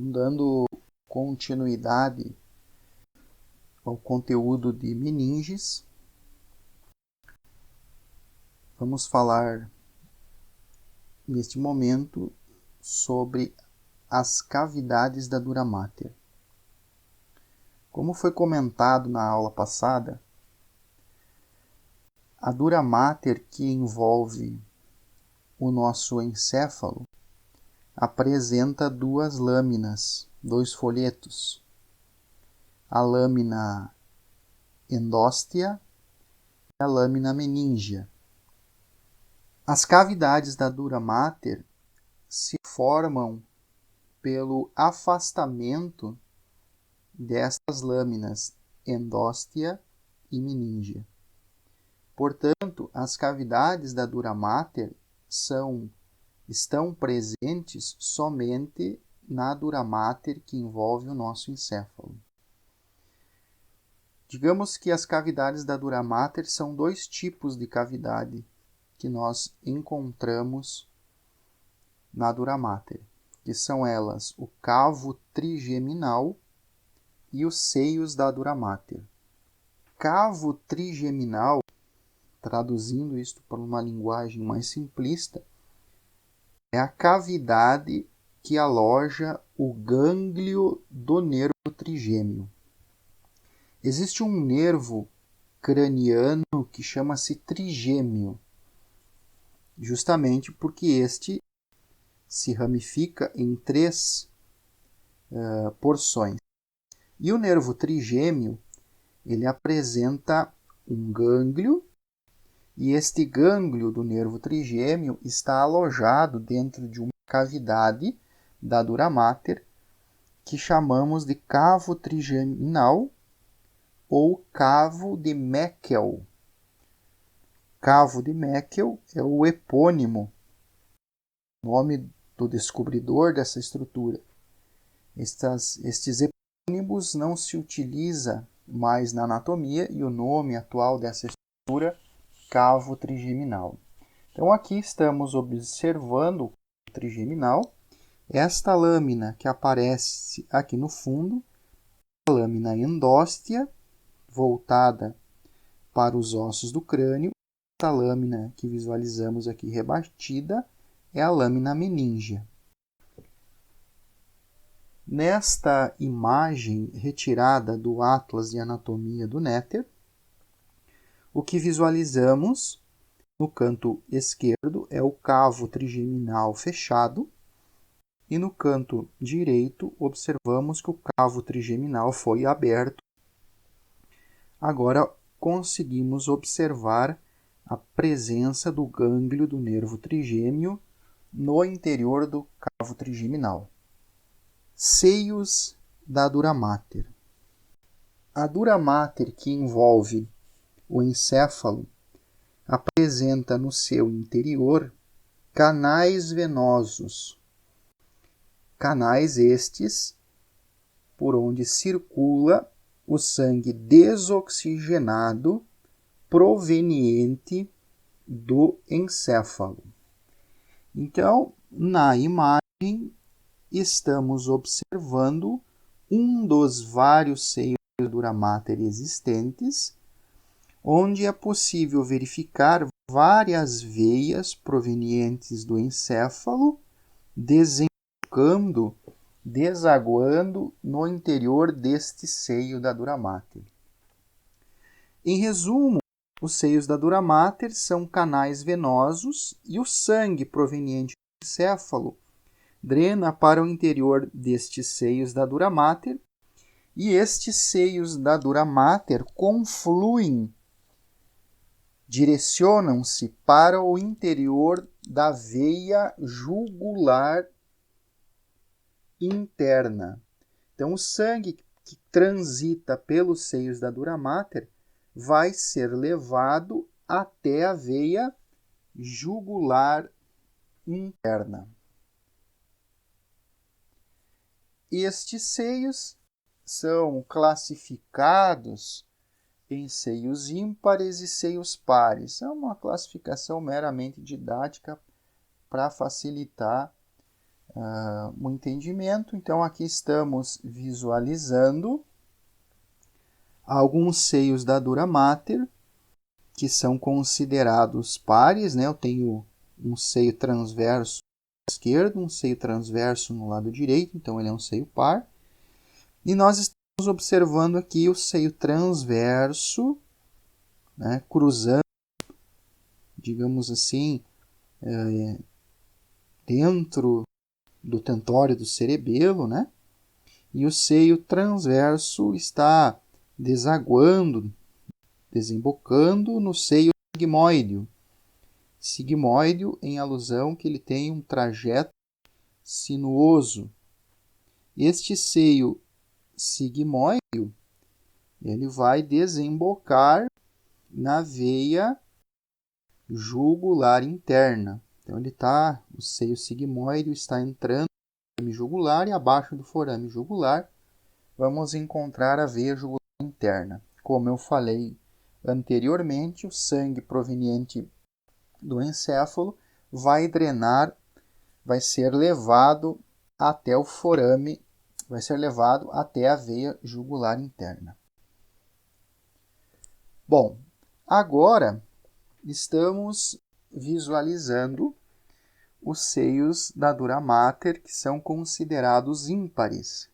Dando continuidade ao conteúdo de meninges, vamos falar neste momento sobre as cavidades da dura mater. Como foi comentado na aula passada, a dura mater que envolve o nosso encéfalo apresenta duas lâminas, dois folhetos. A lâmina endóstea e a lâmina meníngia. As cavidades da dura mater se formam pelo afastamento destas lâminas endóstea e meníngia. Portanto, as cavidades da dura mater estão presentes somente na dura mater que envolve o nosso encéfalo. Digamos que as cavidades da dura mater são dois tipos de cavidade que nós encontramos na dura mater, que são elas o cavo trigeminal e os seios da dura mater. Cavo trigeminal, traduzindo isto para uma linguagem mais simplista, é a cavidade que aloja o gânglio do nervo trigêmeo. Existe um nervo craniano que chama-se trigêmeo, justamente porque este se ramifica em três porções. E o nervo trigêmeo, ele apresenta um gânglio, e este gânglio do nervo trigêmeo está alojado dentro de uma cavidade da dura mater que chamamos de cavo trigeminal ou cavo de Meckel. Cavo de Meckel é o epônimo, nome do descobridor dessa estrutura. Estes epônimos não se utiliza mais na anatomia e o nome atual dessa estrutura, cavo trigeminal. Então aqui estamos observando o cavo trigeminal. Esta lâmina que aparece aqui no fundo, a lâmina endóstea, voltada para os ossos do crânio. Esta lâmina que visualizamos aqui rebatida é a lâmina meníngia. Nesta imagem retirada do Atlas de Anatomia do Néter, o que visualizamos no canto esquerdo é o cavo trigeminal fechado e no canto direito observamos que o cavo trigeminal foi aberto. Agora conseguimos observar a presença do gânglio do nervo trigêmeo no interior do cavo trigeminal. Seios da dura mater. A dura mater que envolve o encéfalo apresenta no seu interior canais venosos. Canais estes por onde circula o sangue desoxigenado proveniente do encéfalo. Então, na imagem, estamos observando um dos vários seios da dura mater existentes, onde é possível verificar várias veias provenientes do encéfalo desaguando no interior deste seio da dura mater. Em resumo, os seios da dura mater são canais venosos e o sangue proveniente do encéfalo drena para o interior destes seios da dura mater e estes seios da dura mater confluem, direcionam-se para o interior da veia jugular interna. Então, o sangue que transita pelos seios da dura mater vai ser levado até a veia jugular interna. Estes seios são classificados em seios ímpares e seios pares. É uma classificação meramente didática para facilitar o entendimento. Então, aqui estamos visualizando alguns seios da dura mater, que são considerados pares, né? Eu tenho um seio transverso no lado esquerdo, um seio transverso no lado direito, então ele é um seio par. E nós estamos observando aqui o seio transverso, né? Cruzando, digamos assim, dentro do tentório do cerebelo, né? E o seio transverso está desaguando, desembocando no seio sigmoideo. Sigmoideo em alusão que ele tem um trajeto sinuoso. Este seio sigmoideo, ele vai desembocar na veia jugular interna. Então o seio sigmoideo está entrando no forame jugular e abaixo do forame jugular vamos encontrar a veia jugular interna. Como eu falei anteriormente, o sangue proveniente do encéfalo vai drenar, vai ser levado até o forame, vai ser levado até a veia jugular interna. Bom, agora estamos visualizando os seios da dura mater, que são considerados ímpares.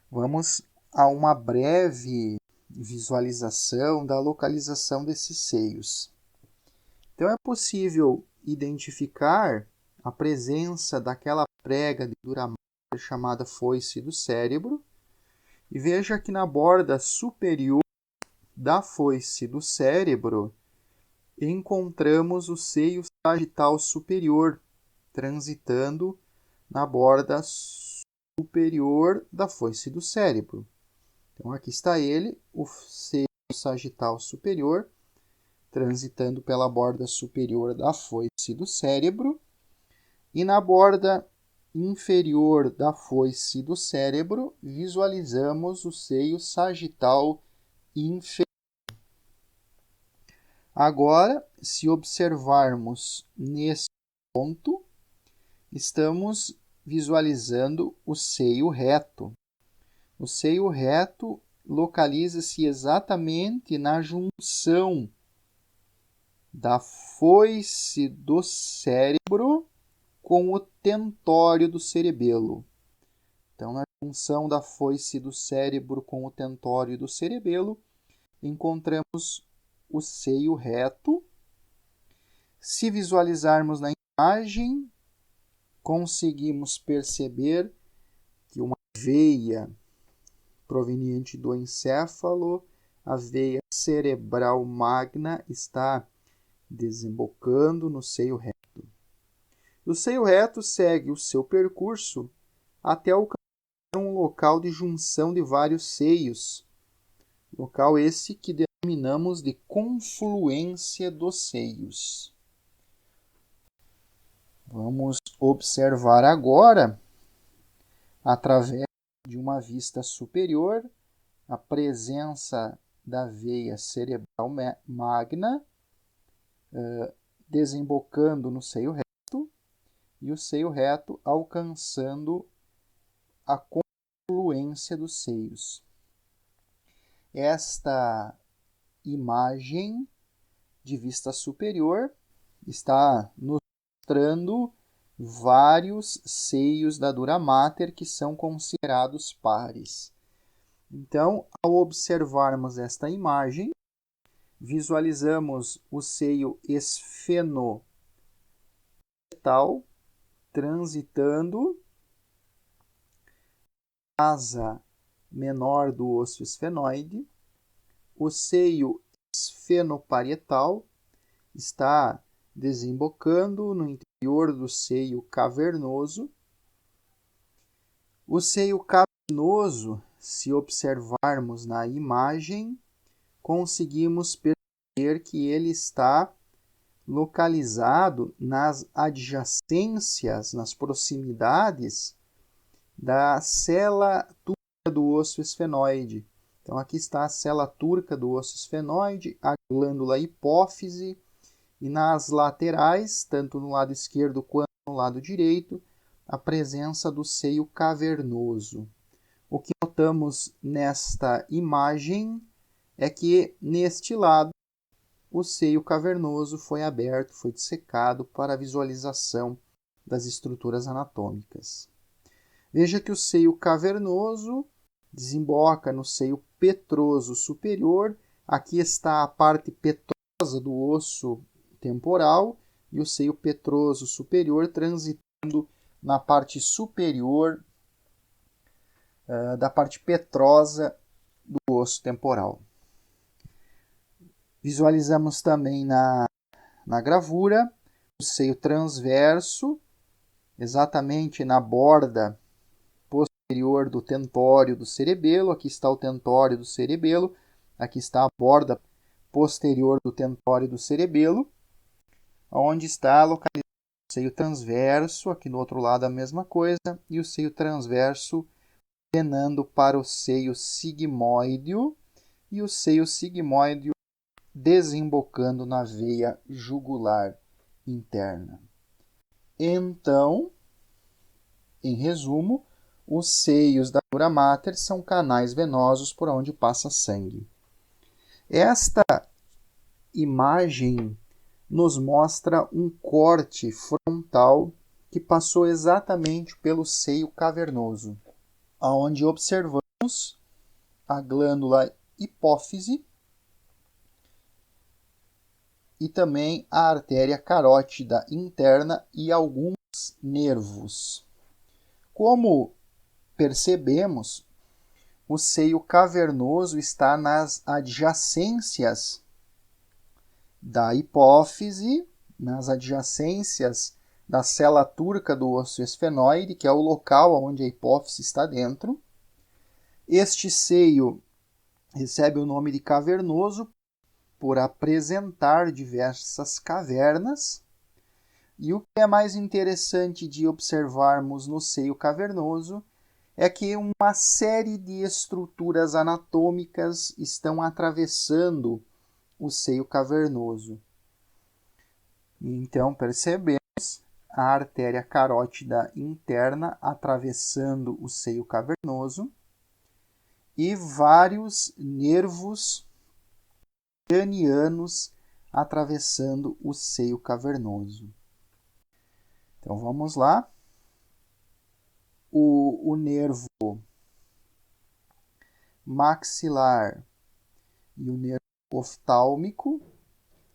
Vamos a uma breve visualização da localização desses seios. Então, é possível identificar a presença daquela prega de dura mater chamada foice do cérebro. E veja que na borda superior da foice do cérebro encontramos o seio sagital superior, transitando na borda superior da foice do cérebro. Então, aqui está ele, o seio sagital superior, transitando pela borda superior da foice do cérebro. E na borda inferior da foice do cérebro, visualizamos o seio sagital inferior. Agora, se observarmos nesse ponto, estamos visualizando o seio reto. O seio reto localiza-se exatamente na junção da foice do cérebro com o tentório do cerebelo. Então, na junção da foice do cérebro com o tentório do cerebelo, encontramos o seio reto. Se visualizarmos na imagem, conseguimos perceber que uma veia proveniente do encéfalo, a veia cerebral magna, está desembocando no seio reto. O seio reto segue o seu percurso até alcançar um local de junção de vários seios, local esse que denominamos de confluência dos seios. Vamos observar agora, através de uma vista superior, a presença da veia cerebral magna, desembocando no seio reto, e o seio reto alcançando a confluência dos seios. Esta imagem de vista superior está nos mostrando vários seios da dura mater que são considerados pares. Então, ao observarmos esta imagem, visualizamos o seio esfenoparietal transitando a asa menor do osso esfenoide. O seio esfenoparietal está desembocando no interior do seio cavernoso. O seio cavernoso, se observarmos na imagem, conseguimos perceber que ele está localizado nas adjacências, nas proximidades da cela turca do osso esfenoide. Então, aqui está a cela turca do osso esfenoide, a glândula hipófise, e nas laterais, tanto no lado esquerdo quanto no no lado direito, a presença do seio cavernoso. O que notamos nesta imagem é que, neste lado, o seio cavernoso foi aberto, foi dissecado para a visualização das estruturas anatômicas. Veja que o seio cavernoso desemboca no seio petroso superior. Aqui está a parte petrosa do osso temporal e o seio petroso superior transitando na parte superior da parte petrosa do osso temporal. Visualizamos também na gravura o seio transverso, exatamente na borda posterior do tentório do cerebelo. Aqui está o tentório do cerebelo, aqui está a borda posterior do tentório do cerebelo, onde está localizado o seio transverso, aqui do outro lado a mesma coisa, e o seio transverso penando para o seio sigmoideo, e o seio sigmoideo desembocando na veia jugular interna. Então, em resumo, os seios da dura mater são canais venosos por onde passa sangue. Esta imagem nos mostra um corte frontal que passou exatamente pelo seio cavernoso, onde observamos a glândula hipófise e também a artéria carótida interna e alguns nervos. Como percebemos, o seio cavernoso está nas adjacências da hipófise, nas adjacências da célula turca do osso esfenoide, que é o local onde a hipófise está dentro. Este seio recebe o nome de cavernoso por apresentar diversas cavernas. E o que é mais interessante de observarmos no seio cavernoso é que uma série de estruturas anatômicas estão atravessando o seio cavernoso. Então, percebemos a artéria carótida interna atravessando o seio cavernoso e vários nervos cranianos atravessando o seio cavernoso. Então, vamos lá. O nervo maxilar e o nervo oftálmico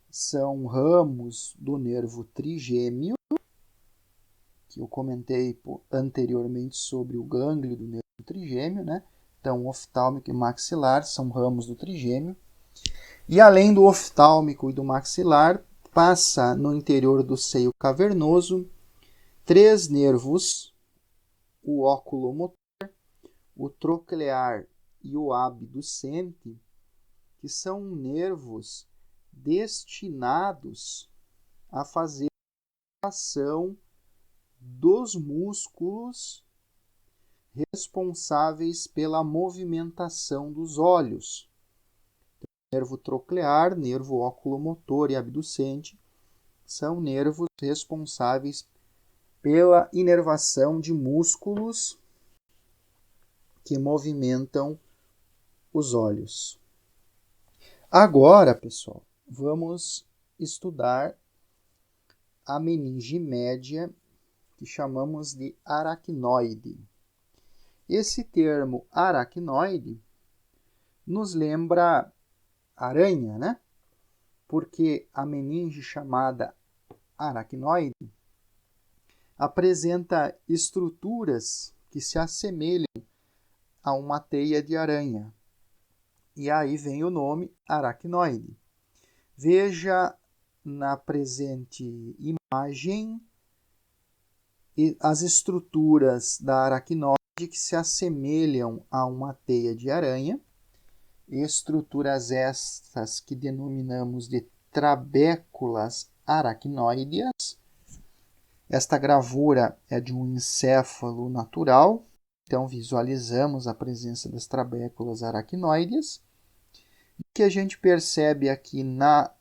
são ramos do nervo trigêmeo, que eu comentei anteriormente sobre o gânglio do nervo trigêmeo, né? Então, oftálmico e maxilar são ramos do trigêmeo. E além do oftálmico e do maxilar, passa no interior do seio cavernoso 3 nervos: o oculomotor, o troclear e o abducente, que são nervos destinados a fazer a ação dos músculos responsáveis pela movimentação dos olhos. Nervo troclear, nervo oculomotor e abducente são nervos responsáveis pela inervação de músculos que movimentam os olhos. Agora, pessoal, vamos estudar a meninge média, que chamamos de aracnoide. Esse termo aracnoide nos lembra aranha, né? Porque a meninge chamada aracnoide apresenta estruturas que se assemelham a uma teia de aranha. E aí vem o nome aracnoide. Veja na presente imagem as estruturas da aracnoide que se assemelham a uma teia de aranha. Estruturas estas que denominamos de trabéculas aracnoídeas. Esta gravura é de um encéfalo natural, então visualizamos a presença das trabéculas aracnoídeas. O que a gente percebe aqui na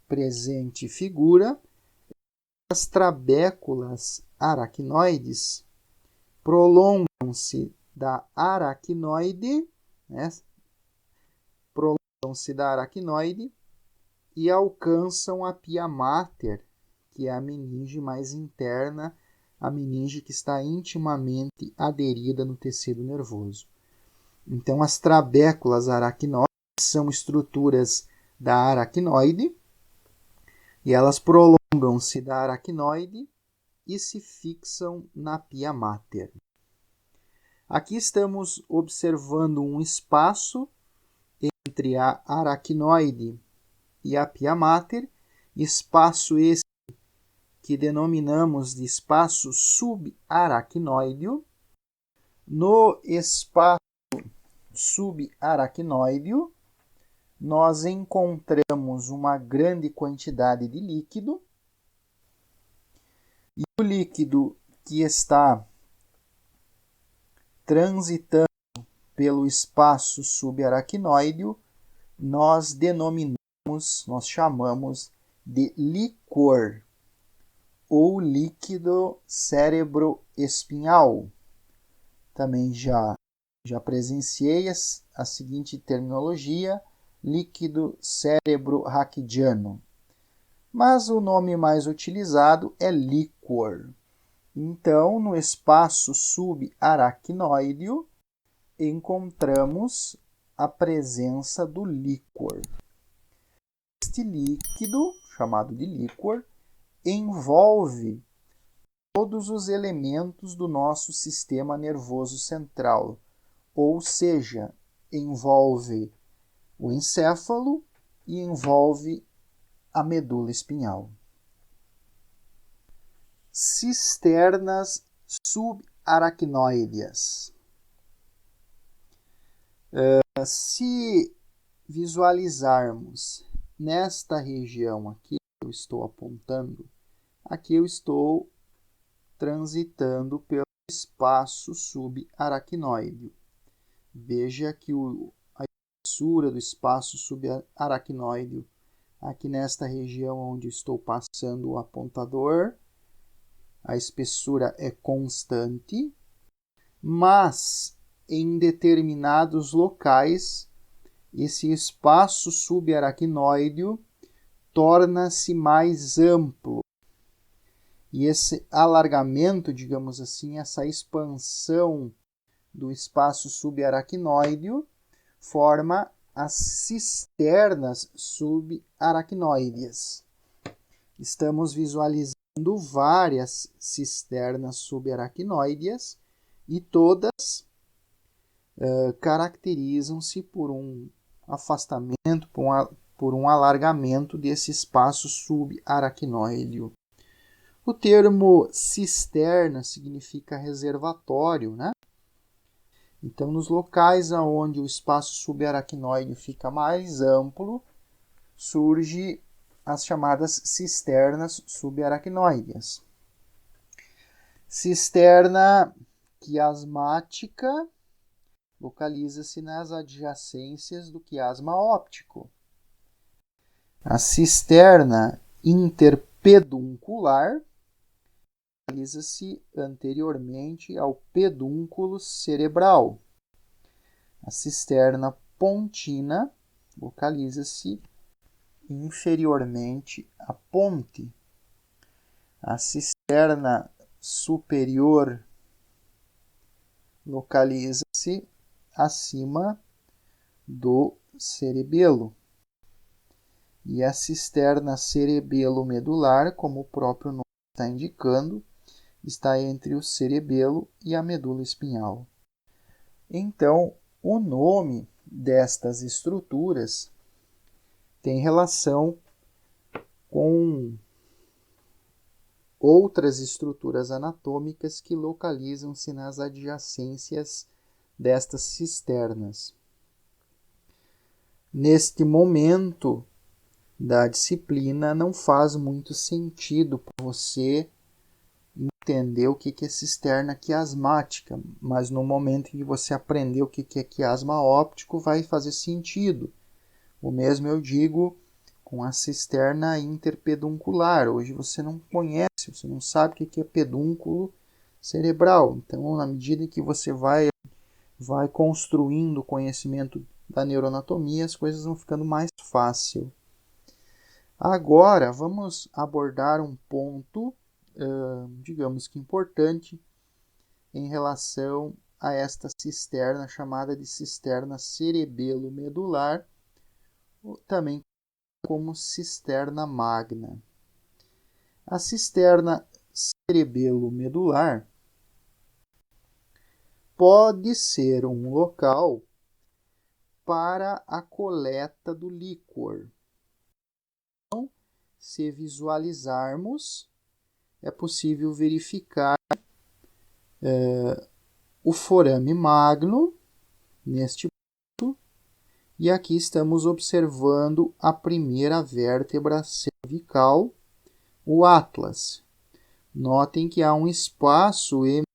presente figura, as trabéculas aracnoides prolongam-se da aracnoide, né? Prolongam-se da aracnoide e alcançam a pia mater, que é a meninge mais interna, a meninge que está intimamente aderida no tecido nervoso. Então, as trabéculas aracnoides são estruturas da aracnoide e elas prolongam-se da aracnoide e se fixam na pia mater. Aqui estamos observando um espaço entre a aracnoide e a pia mater, espaço esse que denominamos de espaço subaracnoideo. No espaço subaracnoideo, nós encontramos uma grande quantidade de líquido, e o líquido que está transitando pelo espaço subaracnoideo, nós chamamos de líquor, ou líquido cerebroespinhal. Também já presenciei a seguinte terminologia, líquido cerebro-raquidiano. Mas o nome mais utilizado é líquor. Então, no espaço subaracnoideo, encontramos a presença do líquor. Este líquido, chamado de líquor, envolve todos os elementos do nosso sistema nervoso central, ou seja, envolve o encéfalo e envolve a medula espinhal. Cisternas subaracnoídeas. Se visualizarmos nesta região aqui que eu estou apontando, aqui eu estou transitando pelo espaço subaracnoide. Veja que a espessura do espaço subaracnoide, aqui nesta região onde estou passando o apontador, a espessura é constante, mas em determinados locais, esse espaço subaracnoide torna-se mais amplo. E esse alargamento, digamos assim, essa expansão do espaço subaracnoide forma as cisternas subaracnoídeas. Estamos visualizando várias cisternas subaracnoídeas e todas caracterizam-se por um afastamento, por um alargamento desse espaço subaracnoide. O termo cisterna significa reservatório, né? Então, nos locais onde o espaço subaracnoide fica mais amplo, surge as chamadas cisternas subaracnoídeas. Cisterna quiasmática localiza-se nas adjacências do quiasma óptico. A cisterna interpeduncular localiza-se anteriormente ao pedúnculo cerebral. A cisterna pontina localiza-se inferiormente à ponte. A cisterna superior localiza-se acima do cerebelo. E a cisterna cerebelo-medular, como o próprio nome está indicando, está entre o cerebelo e a medula espinhal. Então, o nome destas estruturas tem relação com outras estruturas anatômicas que localizam-se nas adjacências destas cisternas. Neste momento da disciplina, não faz muito sentido para você entender o que é cisterna quiasmática, mas no momento em que você aprender o que é quiasma óptico, vai fazer sentido. O mesmo eu digo com a cisterna interpeduncular. Hoje você não conhece, você não sabe o que é pedúnculo cerebral. Então, na medida que você vai construindo o conhecimento da neuroanatomia, as coisas vão ficando mais fácil. Agora, vamos abordar um ponto, digamos que importante, em relação a esta cisterna chamada de cisterna cerebelo-medular, também como cisterna magna. A cisterna cerebelo-medular pode ser um local para a coleta do líquor. Então, se visualizarmos, é possível verificar o forame magno neste ponto, e aqui estamos observando a primeira vértebra cervical, o atlas. Notem que há um espaço entre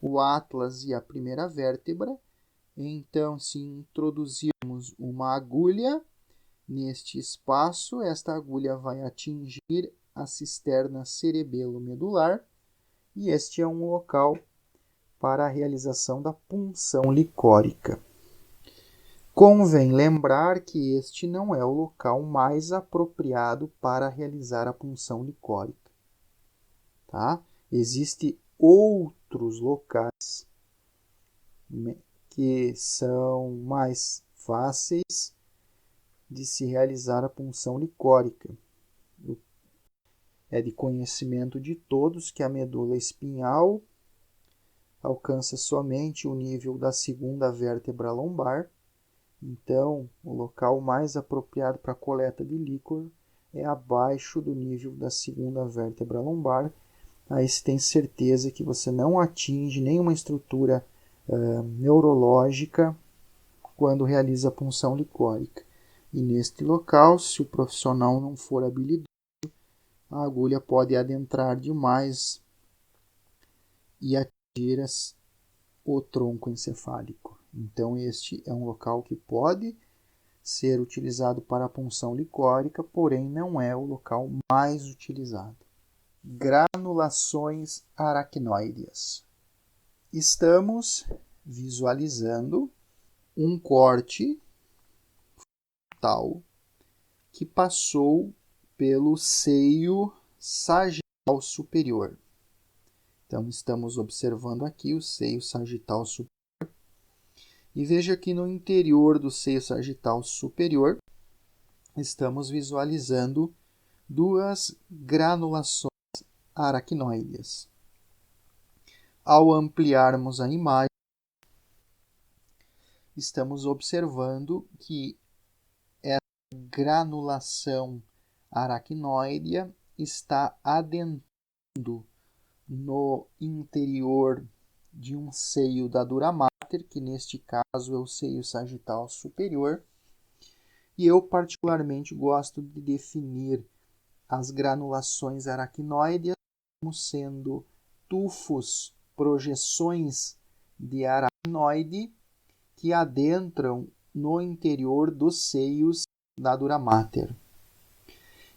o atlas e a primeira vértebra. Então, se introduzirmos uma agulha neste espaço, esta agulha vai atingir a cisterna cerebelo-medular, e este é um local para a realização da punção licórica. Convém lembrar que este não é o local mais apropriado para realizar a punção licórica. Tá? Existem outros locais que são mais fáceis de se realizar a punção licórica. É de conhecimento de todos que a medula espinhal alcança somente o nível da segunda vértebra lombar. Então, o local mais apropriado para a coleta de líquor é abaixo do nível da segunda vértebra lombar. Aí você tem certeza que você não atinge nenhuma estrutura neurológica quando realiza a punção licórica. E neste local, se o profissional não for habilidoso, a agulha pode adentrar demais e atingir o tronco encefálico. Então, este é um local que pode ser utilizado para a punção licórica, porém não é o local mais utilizado. Granulações aracnoídeas. Estamos visualizando um corte frontal que passou pelo seio sagital superior. Então, estamos observando aqui o seio sagital superior. E veja que no interior do seio sagital superior, estamos visualizando duas granulações aracnoídeas. Ao ampliarmos a imagem, estamos observando que essa granulação aracnoidea está adentrando no interior de um seio da dura mater, que neste caso é o seio sagital superior. E eu particularmente gosto de definir as granulações aracnoídeas como sendo tufos, projeções de aracnoide que adentram no interior dos seios da dura mater.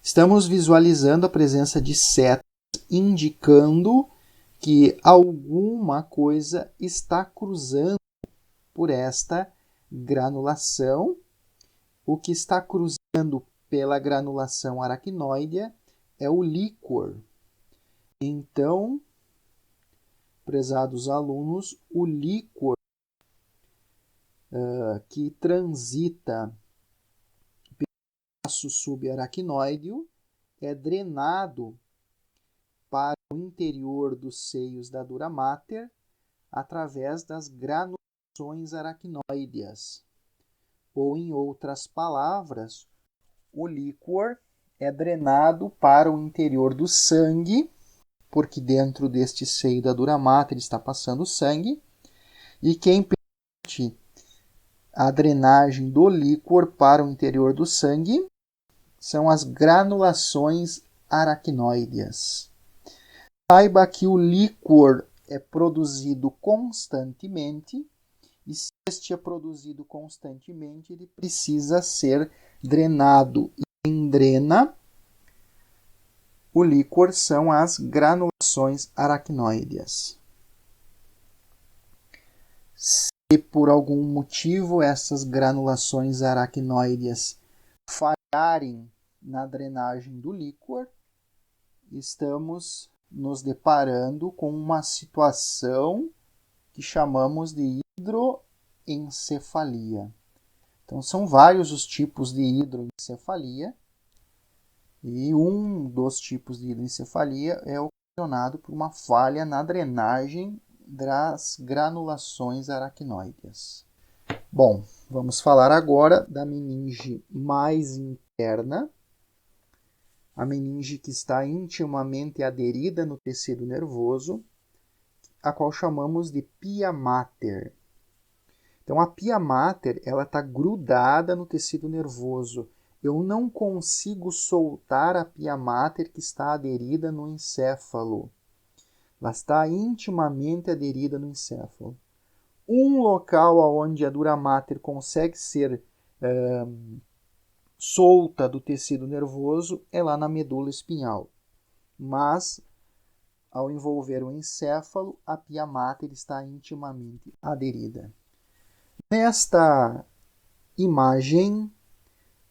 Estamos visualizando a presença de setas, indicando que alguma coisa está cruzando por esta granulação. O que está cruzando pela granulação aracnoidea é o líquor. Então, prezados alunos, o líquor que transita pelo vaso subaracnoideo é drenado para o interior dos seios da dura mater através das granulações aracnoídeas. Ou, em outras palavras, o líquor é drenado para o interior do sangue, porque dentro deste seio da dura mater está passando sangue, e quem permite a drenagem do líquor para o interior do sangue são as granulações aracnoídeas. Saiba que o líquor é produzido constantemente, e se este é produzido constantemente, ele precisa ser drenado. E quem drena o líquor são as granulações aracnoides. Se por algum motivo essas granulações aracnoides falharem na drenagem do líquor, estamos nos deparando com uma situação que chamamos de hidroencefalia. Então, são vários os tipos de hidroencefalia, e um dos tipos de hidroencefalia é ocasionado por uma falha na drenagem das granulações aracnoides. Bom, vamos falar agora da meninge mais interna, a meninge que está intimamente aderida no tecido nervoso, a qual chamamos de pia mater. Então, a pia mater está grudada no tecido nervoso. Eu não consigo soltar a pia mater que está aderida no encéfalo. Ela está intimamente aderida no encéfalo. Um local onde a dura mater consegue ser solta do tecido nervoso é lá na medula espinhal. Mas, ao envolver o encéfalo, a pia mater está intimamente aderida. Nesta imagem,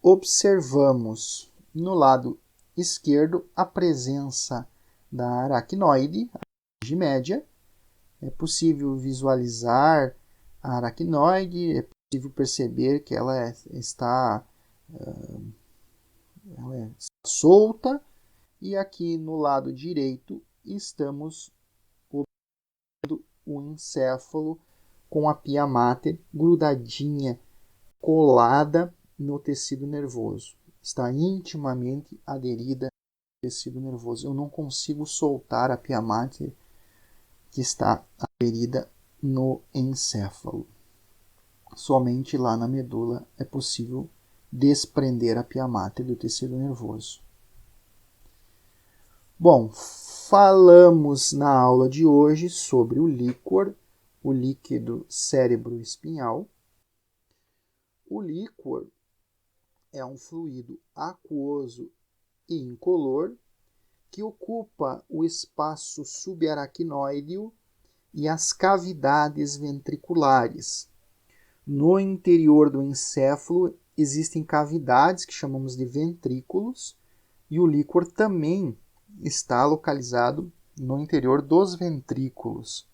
observamos no lado esquerdo a presença da aracnoide, a meninge média. É possível visualizar a aracnoide, é possível perceber que ela está solta. E aqui no lado direito estamos observando o encéfalo com a pia mater grudadinha, colada no tecido nervoso. Está intimamente aderida ao tecido nervoso. Eu não consigo soltar a pia mater que está aderida no encéfalo. Somente lá na medula é possível desprender a pia mater do tecido nervoso. Bom, falamos na aula de hoje sobre o líquor, o líquido cérebro-espinhal. O líquor é um fluido aquoso e incolor que ocupa o espaço subaracnoideo e as cavidades ventriculares. No interior do encéfalo existem cavidades que chamamos de ventrículos, e o líquor também está localizado no interior dos ventrículos.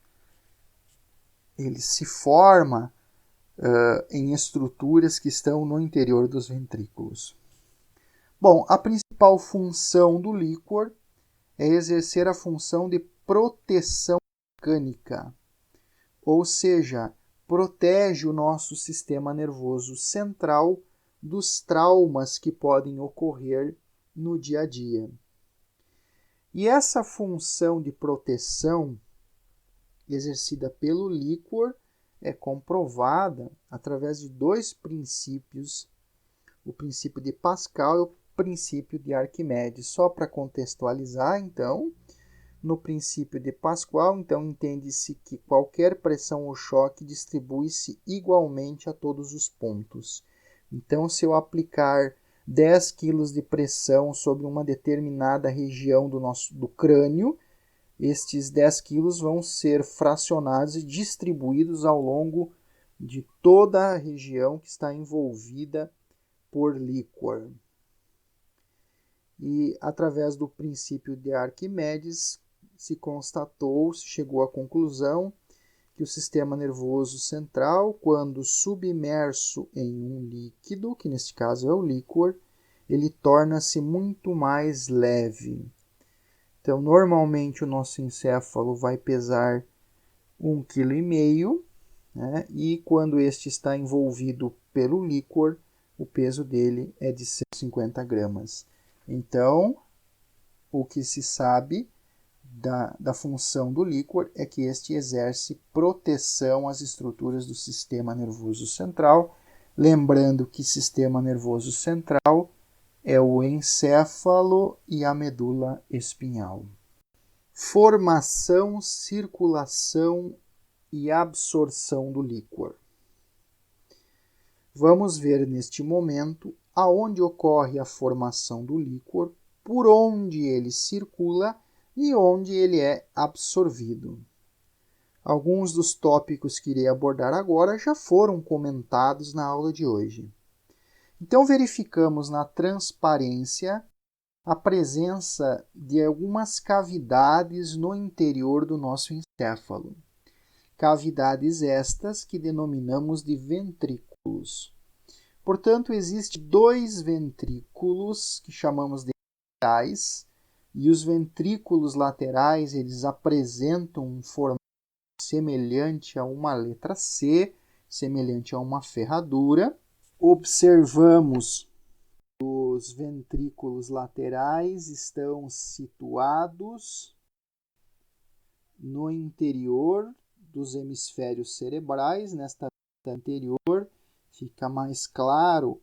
Ele se forma em estruturas que estão no interior dos ventrículos. Bom, a principal função do líquor é exercer a função de proteção mecânica, ou seja, protege o nosso sistema nervoso central dos traumas que podem ocorrer no dia a dia. E essa função de proteção exercida pelo líquor é comprovada através de dois princípios, o princípio de Pascal e o princípio de Arquimedes. Só para contextualizar, então, no princípio de Pascal, então, entende-se que qualquer pressão ou choque distribui-se igualmente a todos os pontos. Então, se eu aplicar 10 kg de pressão sobre uma determinada região do crânio, estes 10 quilos vão ser fracionados e distribuídos ao longo de toda a região que está envolvida por líquor. E através do princípio de Arquimedes se chegou à conclusão que o sistema nervoso central, quando submerso em um líquido, que neste caso é o líquor, ele torna-se muito mais leve. Então, normalmente o nosso encéfalo vai pesar 1,5 kg, né? E quando este está envolvido pelo líquor, o peso dele é de 150 gramas. Então, o que se sabe da função do líquor é que este exerce proteção às estruturas do sistema nervoso central. Lembrando que sistema nervoso central é o encéfalo e a medula espinhal. Formação, circulação e absorção do líquor. Vamos ver neste momento aonde ocorre a formação do líquor, por onde ele circula e onde ele é absorvido. Alguns dos tópicos que irei abordar agora já foram comentados na aula de hoje. Então, verificamos na transparência a presença de algumas cavidades no interior do nosso encéfalo. Cavidades estas que denominamos de ventrículos. Portanto, existem 2 ventrículos que chamamos de laterais, e os ventrículos laterais eles apresentam um formato semelhante a uma letra C, semelhante a uma ferradura. Observamos os ventrículos laterais estão situados no interior dos hemisférios cerebrais. Nesta vista anterior fica mais claro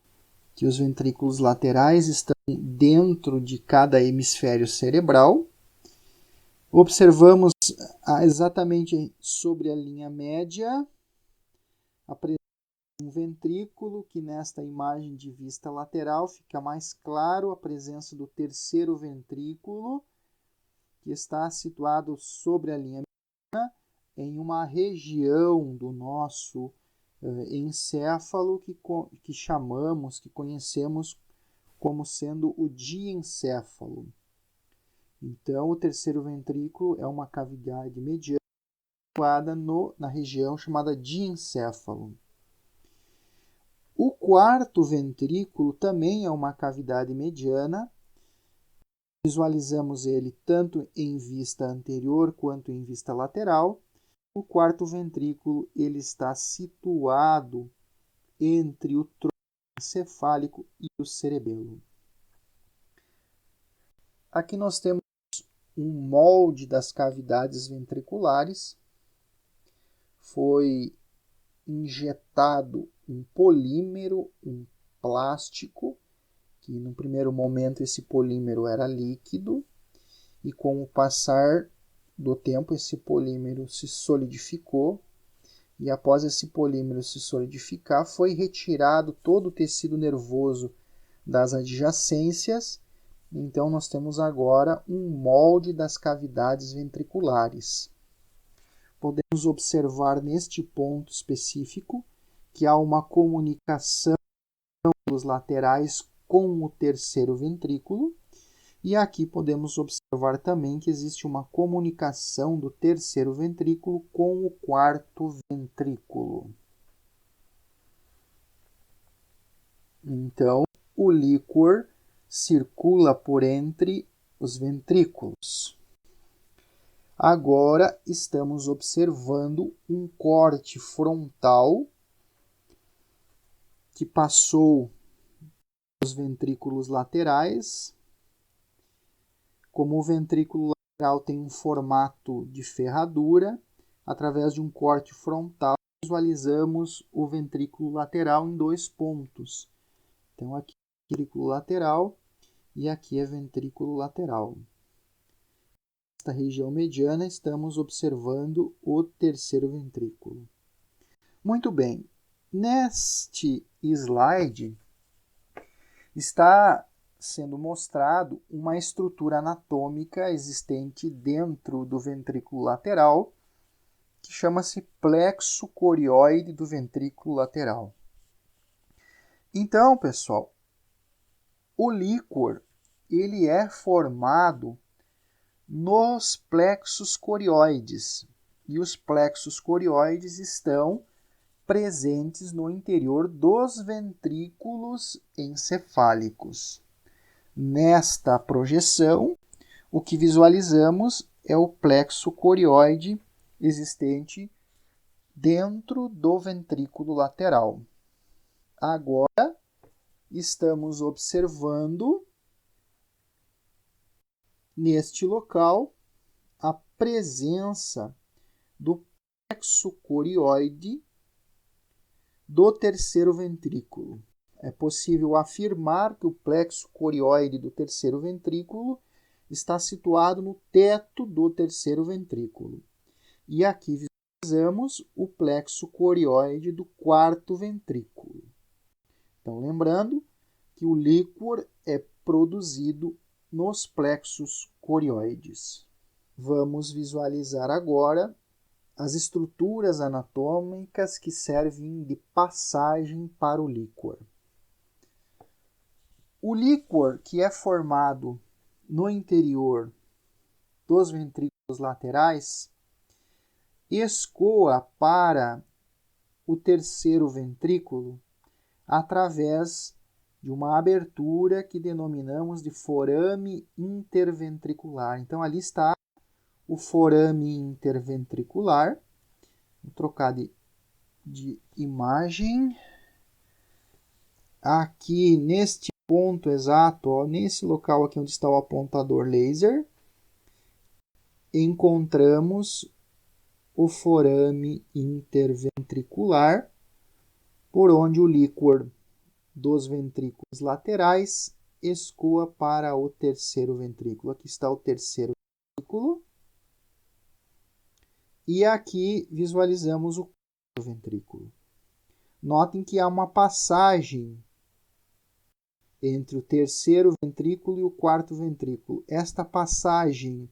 que os ventrículos laterais estão dentro de cada hemisfério cerebral. Observamos exatamente sobre a linha média a presença de um ventrículo, que nesta imagem de vista lateral fica mais claro a presença do terceiro ventrículo, que está situado sobre a linha média em uma região do nosso encéfalo que chamamos, que conhecemos como sendo o diencéfalo. Então, o terceiro ventrículo é uma cavidade mediana situada na região chamada diencéfalo. O quarto ventrículo também é uma cavidade mediana. Visualizamos ele tanto em vista anterior quanto em vista lateral. O quarto ventrículo ele está situado entre o tronco encefálico e o cerebelo. Aqui nós temos um molde das cavidades ventriculares. Foi injetado um polímero, um plástico, que no primeiro momento esse polímero era líquido, e com o passar do tempo esse polímero se solidificou, e após esse polímero se solidificar, foi retirado todo o tecido nervoso das adjacências. Então nós temos agora um molde das cavidades ventriculares. Podemos observar neste ponto específico que há uma comunicação dos laterais com o terceiro ventrículo, e aqui podemos observar também que existe uma comunicação do terceiro ventrículo com o quarto ventrículo. Então, o líquor circula por entre os ventrículos. Agora estamos observando um corte frontal que passou dos ventrículos laterais. Como o ventrículo lateral tem um formato de ferradura, através de um corte frontal, visualizamos o ventrículo lateral em 2 pontos. Então, aqui é ventrículo lateral e aqui é ventrículo lateral. Nesta região mediana, estamos observando o terceiro ventrículo. Muito bem, neste slide está sendo mostrado uma estrutura anatômica existente dentro do ventrículo lateral, que chama-se plexo corioide do ventrículo lateral. Então, pessoal, o líquor ele é formado nos plexos corioides, e os plexos corioides estão presentes no interior dos ventrículos encefálicos. Nesta projeção, o que visualizamos é o plexo corioide existente dentro do ventrículo lateral. Agora, estamos observando neste local a presença do plexo corioide do terceiro ventrículo. É possível afirmar que o plexo corioide do terceiro ventrículo está situado no teto do terceiro ventrículo. E aqui visualizamos o plexo corioide do quarto ventrículo. Então, lembrando que o líquor é produzido nos plexos corioides. Vamos visualizar agora as estruturas anatômicas que servem de passagem para o líquor. O líquor, que é formado no interior dos ventrículos laterais, escoa para o terceiro ventrículo através de uma abertura que denominamos de forame interventricular. Então, ali está o forame interventricular. Vou trocar de imagem. Aqui, neste ponto exato, ó, nesse local aqui onde está o apontador laser, encontramos o forame interventricular, por onde o líquor dos ventrículos laterais escoa para o terceiro ventrículo. Aqui está o terceiro ventrículo. E aqui visualizamos o quarto ventrículo. Notem que há uma passagem entre o terceiro ventrículo e o quarto ventrículo. Esta passagem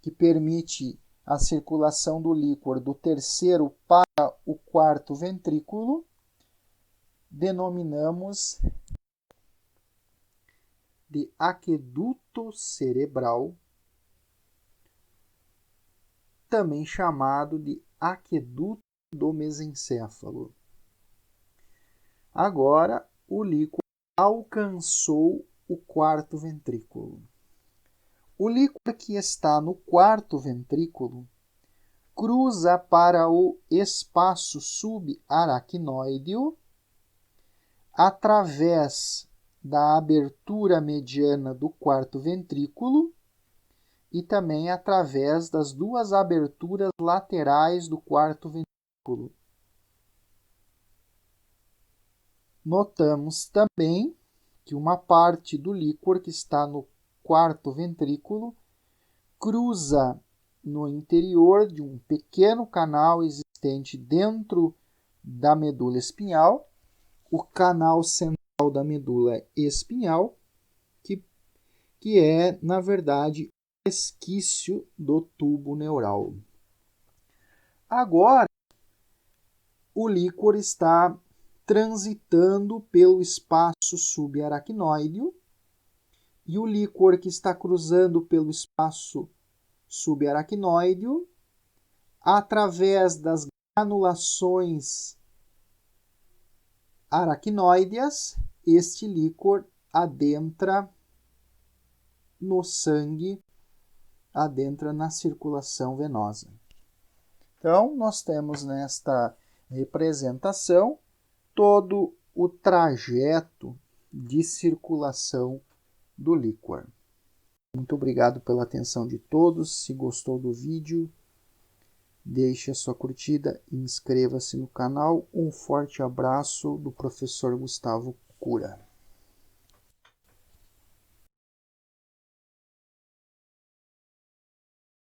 que permite a circulação do líquor do terceiro para o quarto ventrículo denominamos de aqueduto cerebral, também chamado de aqueduto do mesencéfalo. Agora, o líquor alcançou o quarto ventrículo. O líquor que está no quarto ventrículo cruza para o espaço subaracnoideo através da abertura mediana do quarto ventrículo e também através das duas aberturas laterais do quarto ventrículo. Notamos também que uma parte do líquor que está no quarto ventrículo cruza no interior de um pequeno canal existente dentro da medula espinhal, o canal central da medula espinhal, que é, na verdade, o resquício do tubo neural. Agora, o líquor está transitando pelo espaço subaracnoideo e o líquor que está cruzando pelo espaço subaracnoideo, através das granulações aracnoídeas, este líquor adentra no sangue, adentra na circulação venosa. Então, nós temos nesta representação todo o trajeto de circulação do líquor. Muito obrigado pela atenção de todos. Se gostou do vídeo, deixe a sua curtida e inscreva-se no canal. Um forte abraço do professor Gustavo Cura.